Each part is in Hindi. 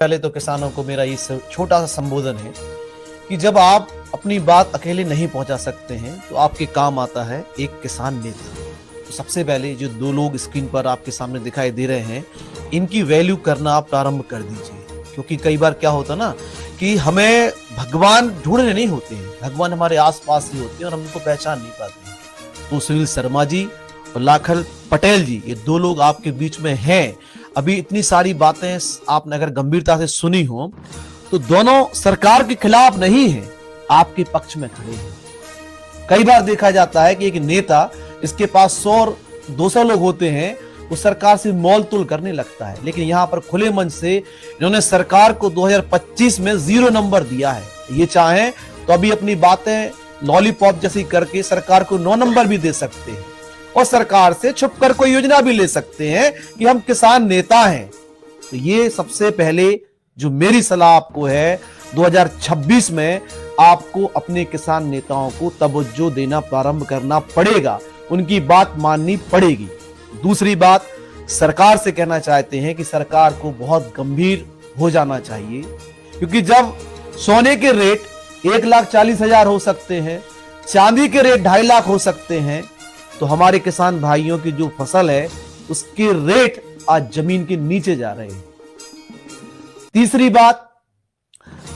पहले तो किसानों को मेरा ये छोटा सा संबोधन है कि जब आप अपनी बात अकेले नहीं पहुंचा सकते हैं तो आपके काम आता है एक किसान नेता। तो सबसे पहले जो दो लोग स्क्रीन पर आपके सामने दिखाई दे रहे हैं, इनकी वैल्यू करना आप प्रारंभ कर दीजिए। क्योंकि कई बार क्या होता ना कि हमें भगवान ढूंढने नहीं होते हैं, भगवान हमारे आसपास ही होते हैं और हम उनको पहचान नहीं पाते हैं। तो सुनील शर्मा जी और लाखन पटेल जी, ये दो लोग आपके बीच में हैं। अभी इतनी सारी बातें आपने अगर गंभीरता से सुनी हो तो दोनों सरकार के खिलाफ नहीं है, आपके पक्ष में खड़े हैं। कई बार देखा जाता है कि एक नेता इसके पास 100-200 लोग होते हैं, वो सरकार से मोल तोल करने लगता है, लेकिन यहां पर खुले मन से इन्होंने सरकार को 2025 में 0 नंबर दिया है। ये चाहें तो अभी अपनी बातें लॉलीपॉप जैसी करके सरकार को 9 नंबर भी दे सकते हैं और सरकार से छुपकर कोई योजना भी ले सकते हैं कि हम किसान नेता हैं। तो ये सबसे पहले जो मेरी सलाह आपको है, 2026 में आपको अपने किसान नेताओं को तवज्जो देना प्रारंभ करना पड़ेगा, उनकी बात माननी पड़ेगी। दूसरी बात, सरकार से कहना चाहते हैं कि सरकार को बहुत गंभीर हो जाना चाहिए, क्योंकि जब सोने के रेट 1,40,000 हो सकते हैं, चांदी के रेट 2.5 लाख हो सकते हैं, तो हमारे किसान भाइयों की जो फसल है उसके रेट आज जमीन के नीचे जा रहे हैं। तीसरी बात,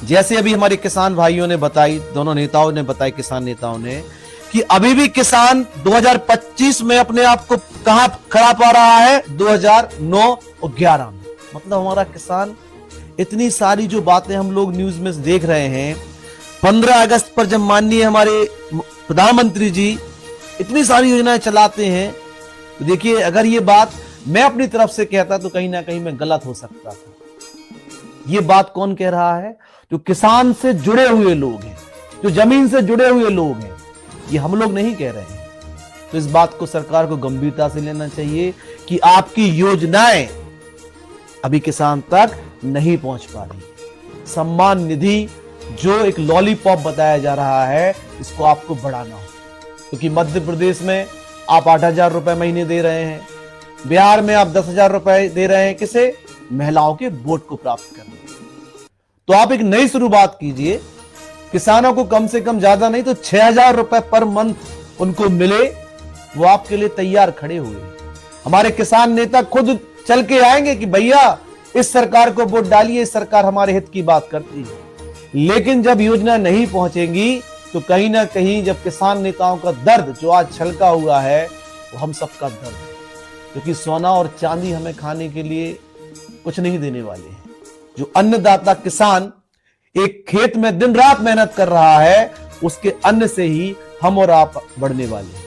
जैसे अभी हमारे किसान भाइयों ने बताई, दोनों नेताओं ने बताई, किसान नेताओं ने, कि अभी भी किसान 2025 में अपने आप को कहां खड़ा पा रहा है, 2009 और 11 में। मतलब हमारा किसान, इतनी सारी जो बातें हम लोग न्यूज में देख रहे हैं, 15 अगस्त पर जब माननीय हमारे प्रधानमंत्री जी इतनी सारी योजनाएं चलाते हैं, तो देखिए अगर ये बात मैं अपनी तरफ से कहता तो कहीं ना कहीं मैं गलत हो सकता था। ये बात कौन कह रहा है? जो किसान से जुड़े हुए लोग हैं, जो जमीन से जुड़े हुए लोग हैं, ये हम लोग नहीं कह रहे हैं। तो इस बात को सरकार को गंभीरता से लेना चाहिए कि आपकी योजनाएं अभी किसान तक नहीं पहुंच पा रही। सम्मान निधि जो एक लॉलीपॉप बताया जा रहा है, इसको आपको बढ़ाना हो, क्योंकि मध्य प्रदेश में आप 8,000 रुपए महीने दे रहे हैं, बिहार में आप 10,000 रुपए दे रहे हैं, किसे? महिलाओं के वोट को प्राप्त करने। तो आप एक नई शुरुआत कीजिए, किसानों को कम से कम ज्यादा नहीं तो 6,000 रुपए पर मंथ उनको मिले, वो आपके लिए तैयार खड़े हुए। हमारे किसान नेता खुद चल के आएंगे कि भैया इस सरकार को वोट डालिए, इस सरकार हमारे हित की बात करती है। लेकिन जब योजना नहीं पहुंचेंगी तो कहीं ना कहीं जब किसान नेताओं का दर्द जो आज छलका हुआ है, वो हम सबका दर्द है, क्योंकि सोना और चांदी हमें खाने के लिए कुछ नहीं देने वाले हैं। जो अन्नदाता किसान एक खेत में दिन रात मेहनत कर रहा है, उसके अन्न से ही हम और आप बढ़ने वाले हैं।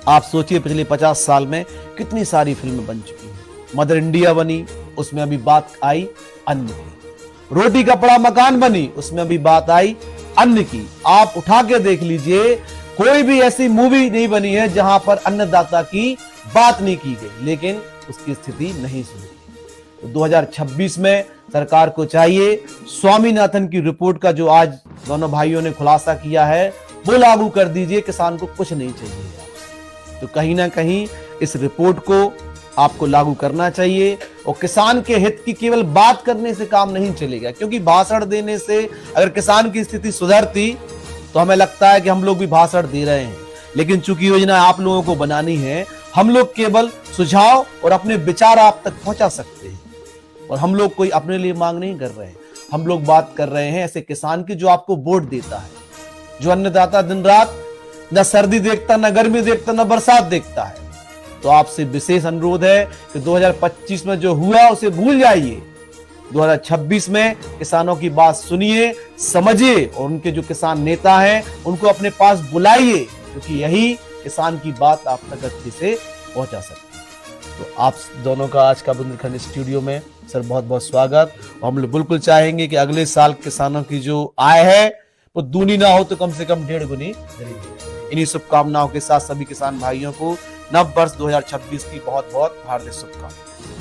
आप सोचिए पिछले 50 साल में कितनी सारी फिल्में बन चुकी हैं। मदर इंडिया बनी, उसमें अभी बात आई अन्न की। रोटी कपड़ा मकान बनी, उसमें अभी बात आई अन्न की। आप उठा के देख लीजिए, कोई भी ऐसी मूवी नहीं बनी है जहां पर अन्नदाता की बात नहीं की गई, लेकिन उसकी स्थिति नहीं सुधरी। तो 2026 में सरकार को चाहिए स्वामीनाथन की रिपोर्ट का जो आज दोनों भाइयों ने खुलासा किया है, वो लागू कर दीजिए। किसान को कुछ नहीं चाहिए आपसे। तो कहीं ना कहीं इस रिपोर्ट को आपको लागू करना चाहिए, और किसान के हित की केवल बात करने से काम नहीं चलेगा, क्योंकि भाषण देने से अगर किसान की स्थिति सुधरती तो हमें लगता है कि हम लोग भी भाषण दे रहे हैं। लेकिन चूंकि योजना आप लोगों को बनानी है, हम लोग केवल सुझाव और अपने विचार आप तक पहुंचा सकते हैं, और हम लोग कोई अपने लिए मांग नहीं कर रहे हैं। हम लोग बात कर रहे हैं ऐसे किसान की जो आपको वोट देता है, जो अन्नदाता दिन रात न सर्दी देखता, न गर्मी देखता, न बरसात देखता है। तो आपसे विशेष अनुरोध है कि 2025 में जो हुआ उसे भूल जाइए। 2026 में किसानों की बात सुनिए, समझिए, और उनके जो किसान नेता हैं उनको अपने पास बुलाइए, क्योंकि यही किसान की बात आप तक अच्छे से पहुंचा सकते हैं। तो आप दोनों का आज का बुंदेलखंड स्टूडियो में सर बहुत बहुत स्वागत। हम लोग बिल्कुल चाहेंगे कि अगले साल किसानों की जो आय है वो दूनी ना हो तो कम से कम 1.5 गुनी। इन्हीं शुभकामनाओं के साथ सभी किसान भाइयों को नव वर्ष 2026 की बहुत बहुत हार्दिक शुभकामनाएं।